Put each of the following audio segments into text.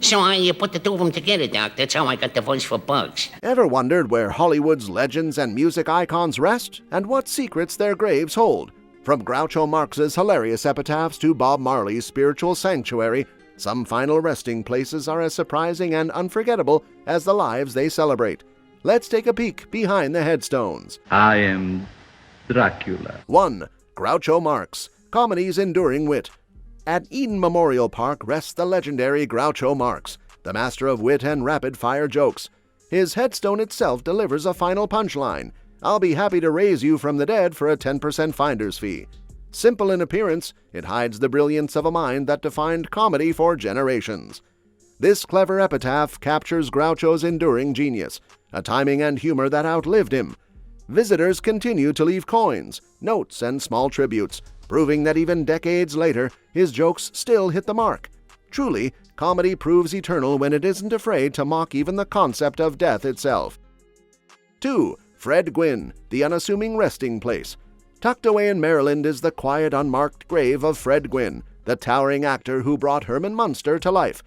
So I put the two of them together, Doc. That's how I got the voice for Bugs. Ever wondered where Hollywood's legends and music icons rest, and what secrets their graves hold? From Groucho Marx's hilarious epitaphs to Bob Marley's spiritual sanctuary, some final resting places are as surprising and unforgettable as the lives they celebrate. Let's take a peek behind the headstones. I am Dracula. 1. Groucho Marx, comedy's enduring wit. At Eden Memorial Park rests the legendary Groucho Marx, the master of wit and rapid-fire jokes. His headstone itself delivers a final punchline: "I'll be happy to raise you from the dead for a 10% finder's fee." Simple in appearance, it hides the brilliance of a mind that defined comedy for generations. This clever epitaph captures Groucho's enduring genius, a timing and humor that outlived him. Visitors continue to leave coins, notes, and small tributes, proving that even decades later, his jokes still hit the mark. Truly, comedy proves eternal when it isn't afraid to mock even the concept of death itself. 2. Fred Gwynne, the unassuming resting place. Tucked away in Maryland is the quiet, unmarked grave of Fred Gwynne, the towering actor who brought Herman Munster to life.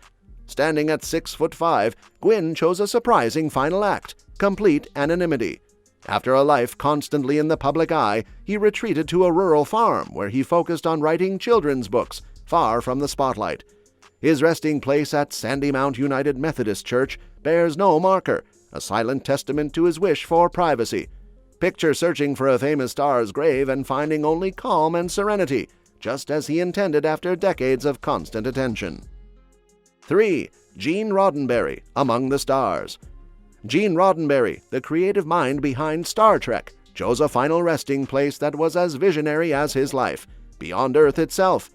Standing at 6'5", Gwynne chose a surprising final act: complete anonymity. After a life constantly in the public eye, he retreated to a rural farm where he focused on writing children's books, far from the spotlight. His resting place at Sandymount United Methodist Church bears no marker, a silent testament to his wish for privacy. Picture searching for a famous star's grave and finding only calm and serenity, just as he intended after decades of constant attention. 3. Gene Roddenberry, among the stars. Gene Roddenberry, the creative mind behind Star Trek, chose a final resting place that was as visionary as his life, beyond Earth itself.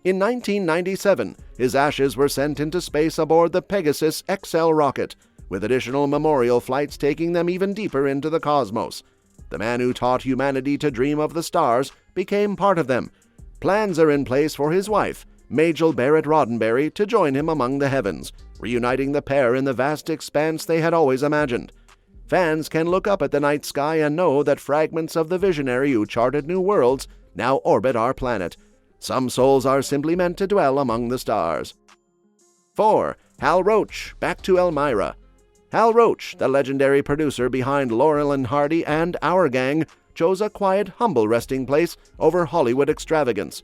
In 1997, his ashes were sent into space aboard the Pegasus XL rocket, with additional memorial flights taking them even deeper into the cosmos. The man who taught humanity to dream of the stars became part of them. Plans are in place for his wife, Majel Barrett Roddenberry, to join him among the heavens, reuniting the pair in the vast expanse they had always imagined. Fans can look up at the night sky and know that fragments of the visionary who charted new worlds now orbit our planet. Some souls are simply meant to dwell among the stars. 4. Hal Roach, back to Elmira. Hal Roach, the legendary producer behind Laurel and Hardy and Our Gang, chose a quiet, humble resting place over Hollywood extravagance.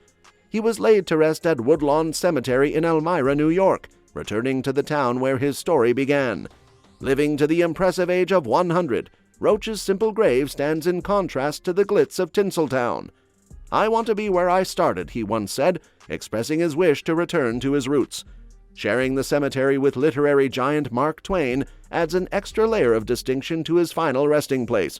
He was laid to rest at Woodlawn Cemetery in Elmira, New York, returning to the town where his story began. Living to the impressive age of 100, Roach's simple grave stands in contrast to the glitz of Tinseltown. "I want to be where I started," he once said, expressing his wish to return to his roots. Sharing the cemetery with literary giant Mark Twain adds an extra layer of distinction to his final resting place.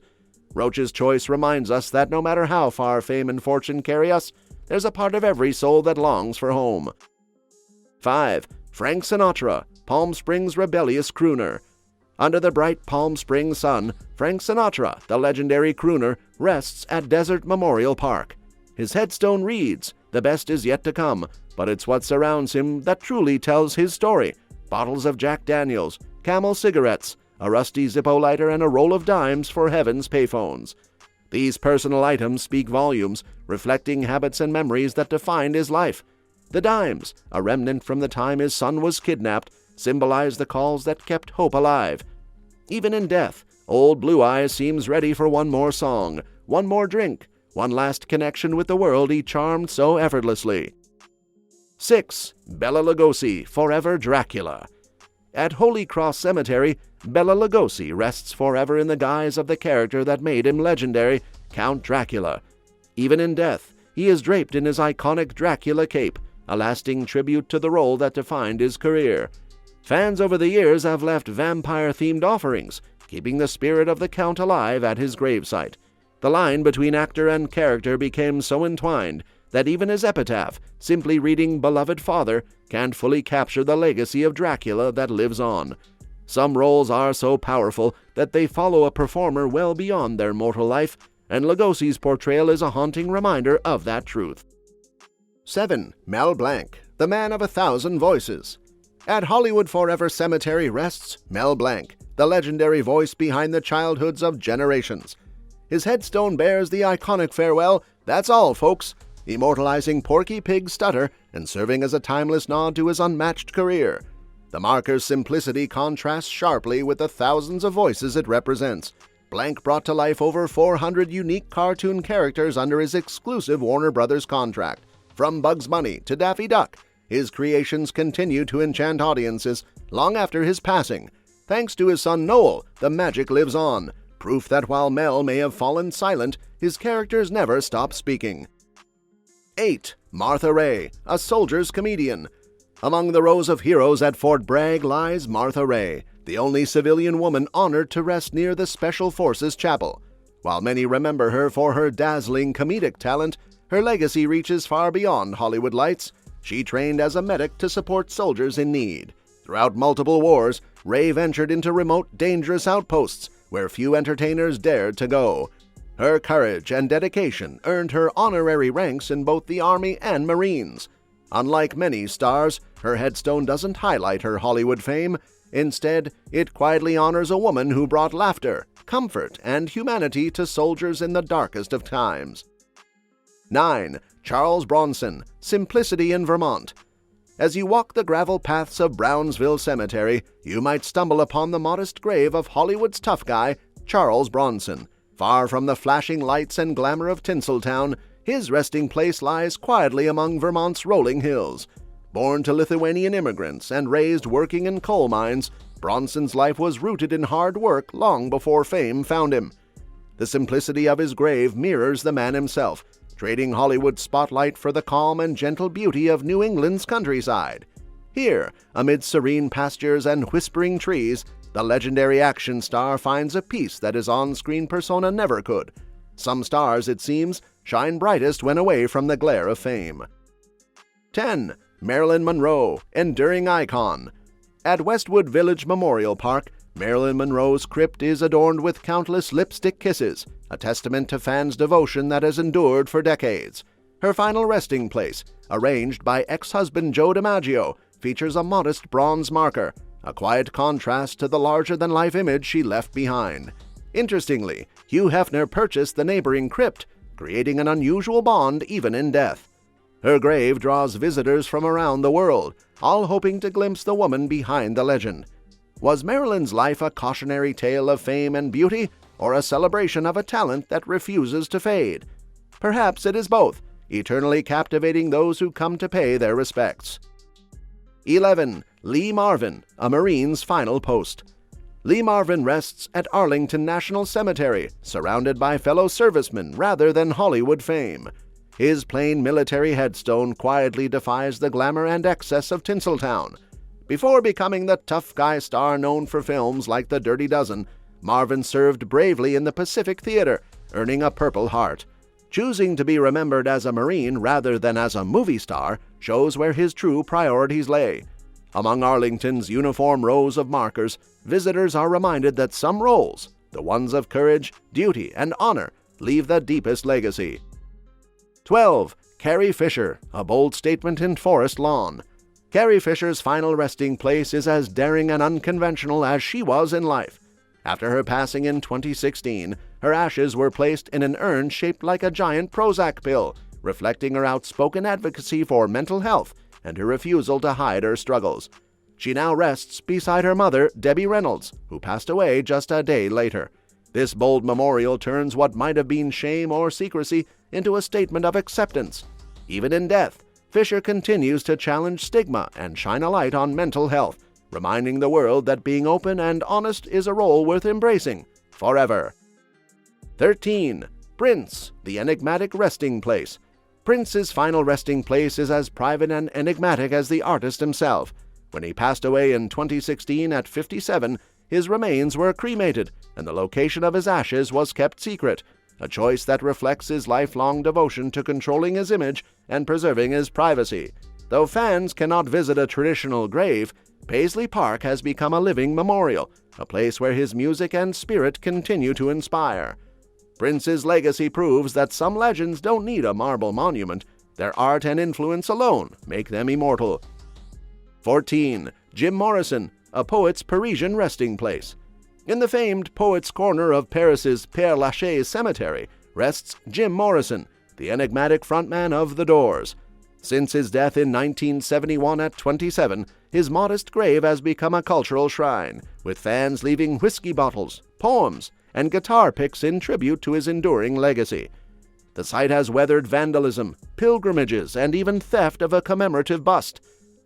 Roach's choice reminds us that no matter how far fame and fortune carry us, there's a part of every soul that longs for home. 5. Frank Sinatra, Palm Springs' rebellious crooner. Under the bright Palm Springs sun, Frank Sinatra, the legendary crooner, rests at Desert Memorial Park. His headstone reads, "The best is yet to come, but it's what surrounds him that truly tells his story." Bottles of Jack Daniels, Camel cigarettes, a rusty Zippo lighter, and a roll of dimes for heaven's payphones. These personal items speak volumes, reflecting habits and memories that defined his life. The dimes, a remnant from the time his son was kidnapped, symbolize the calls that kept hope alive. Even in death, old Blue Eyes seems ready for one more song, one more drink, one last connection with the world he charmed so effortlessly. 6. Bela Lugosi, forever Dracula. At Holy Cross Cemetery, Bela Lugosi rests forever in the guise of the character that made him legendary, Count Dracula. Even in death, he is draped in his iconic Dracula cape, a lasting tribute to the role that defined his career. Fans over the years have left vampire-themed offerings, keeping the spirit of the Count alive at his gravesite. The line between actor and character became so entwined that even his epitaph, simply reading "Beloved Father," can't fully capture the legacy of Dracula that lives on. Some roles are so powerful that they follow a performer well beyond their mortal life, and Lugosi's portrayal is a haunting reminder of that truth. 7. Mel Blanc, the man of 1,000 voices. At Hollywood Forever Cemetery rests Mel Blanc, the legendary voice behind the childhoods of generations. His headstone bears the iconic farewell, "That's all, folks," immortalizing Porky Pig's stutter and serving as a timeless nod to his unmatched career. The marker's simplicity contrasts sharply with the thousands of voices it represents. Blanc brought to life over 400 unique cartoon characters under his exclusive Warner Brothers contract. From Bugs Bunny to Daffy Duck, his creations continue to enchant audiences long after his passing. Thanks to his son Noel, the magic lives on, proof that while Mel may have fallen silent, his characters never stop speaking. 8. Martha Raye, a soldier's comedian. Among the rows of heroes at Fort Bragg lies Martha Raye, the only civilian woman honored to rest near the Special Forces Chapel. While many remember her for her dazzling comedic talent, her legacy reaches far beyond Hollywood lights. She trained as a medic to support soldiers in need. Throughout multiple wars, Raye ventured into remote, dangerous outposts where few entertainers dared to go. Her courage and dedication earned her honorary ranks in both the Army and Marines. Unlike many stars, her headstone doesn't highlight her Hollywood fame. Instead, it quietly honors a woman who brought laughter, comfort, and humanity to soldiers in the darkest of times. 9. Charles Bronson, Simplicity in Vermont. As you walk the gravel paths of Brownsville Cemetery, you might stumble upon the modest grave of Hollywood's tough guy, Charles Bronson. Far from the flashing lights and glamour of Tinseltown, his resting place lies quietly among Vermont's rolling hills. Born to Lithuanian immigrants and raised working in coal mines, Bronson's life was rooted in hard work long before fame found him. The simplicity of his grave mirrors the man himself, trading Hollywood's spotlight for the calm and gentle beauty of New England's countryside. Here, amid serene pastures and whispering trees, the legendary action star finds a peace that his on-screen persona never could. Some stars, it seems, shine brightest when away from the glare of fame. 10. Marilyn Monroe, Enduring Icon. At Westwood Village Memorial Park, Marilyn Monroe's crypt is adorned with countless lipstick kisses, a testament to fans' devotion that has endured for decades. Her final resting place, arranged by ex-husband Joe DiMaggio, features a modest bronze marker, a quiet contrast to the larger-than-life image she left behind. Interestingly, Hugh Hefner purchased the neighboring crypt, creating an unusual bond even in death. Her grave draws visitors from around the world, all hoping to glimpse the woman behind the legend. Was Marilyn's life a cautionary tale of fame and beauty, or a celebration of a talent that refuses to fade? Perhaps it is both, eternally captivating those who come to pay their respects. 11. Lee Marvin, a Marine's final post. Lee Marvin rests at Arlington National Cemetery, surrounded by fellow servicemen rather than Hollywood fame. His plain military headstone quietly defies the glamour and excess of Tinseltown. Before becoming the tough guy star known for films like The Dirty Dozen, Marvin served bravely in the Pacific Theater, earning a Purple Heart. Choosing to be remembered as a Marine rather than as a movie star shows where his true priorities lay. Among Arlington's uniform rows of markers, visitors are reminded that some roles, the ones of courage, duty, and honor, leave the deepest legacy. 12. Carrie Fisher, a bold statement in Forest Lawn. Carrie Fisher's final resting place is as daring and unconventional as she was in life. After her passing in 2016, her ashes were placed in an urn shaped like a giant Prozac pill, reflecting her outspoken advocacy for mental health and her refusal to hide her struggles. She now rests beside her mother, Debbie Reynolds, who passed away just a day later. This bold memorial turns what might have been shame or secrecy into a statement of acceptance. Even in death, Fisher continues to challenge stigma and shine a light on mental health, reminding the world that being open and honest is a role worth embracing forever. 13. Prince, the enigmatic resting place. Prince's final resting place is as private and enigmatic as the artist himself. When he passed away in 2016 at 57, his remains were cremated, and the location of his ashes was kept secret, a choice that reflects his lifelong devotion to controlling his image and preserving his privacy. Though fans cannot visit a traditional grave, Paisley Park has become a living memorial, a place where his music and spirit continue to inspire. Prince's legacy proves that some legends don't need a marble monument. Their art and influence alone make them immortal. 14. Jim Morrison, a poet's Parisian resting place. In the famed Poets' Corner of Paris's Père Lachaise Cemetery rests Jim Morrison, the enigmatic frontman of The Doors. Since his death in 1971 at 27, his modest grave has become a cultural shrine, with fans leaving whiskey bottles, poems, and guitar picks in tribute to his enduring legacy. The site has weathered vandalism, pilgrimages, and even theft of a commemorative bust.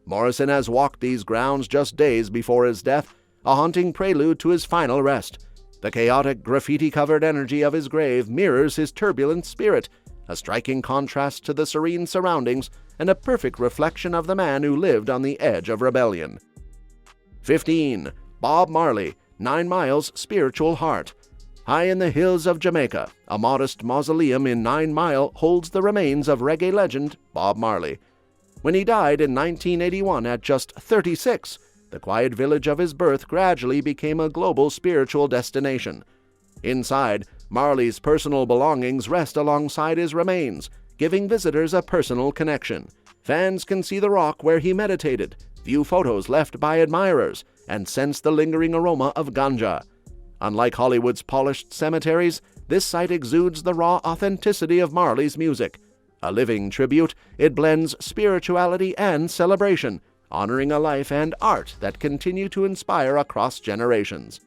Morrison has walked these grounds just days before his death, a haunting prelude to his final rest. The chaotic, graffiti-covered energy of his grave mirrors his turbulent spirit, a striking contrast to the serene surroundings and a perfect reflection of the man who lived on the edge of rebellion. 15. Bob Marley, 9 Miles Spiritual Heart. High in the hills of Jamaica, a modest mausoleum in 9 Mile holds the remains of reggae legend Bob Marley. When he died in 1981 at just 36, the quiet village of his birth gradually became a global spiritual destination. Inside, Marley's personal belongings rest alongside his remains, giving visitors a personal connection. Fans can see the rock where he meditated, view photos left by admirers, and sense the lingering aroma of ganja. Unlike Hollywood's polished cemeteries, this site exudes the raw authenticity of Marley's music. A living tribute, it blends spirituality and celebration, honoring a life and art that continue to inspire across generations.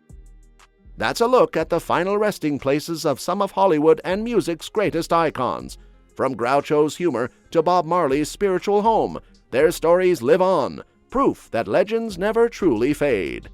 That's a look at the final resting places of some of Hollywood and music's greatest icons. From Groucho's humor to Bob Marley's spiritual home, their stories live on, proof that legends never truly fade.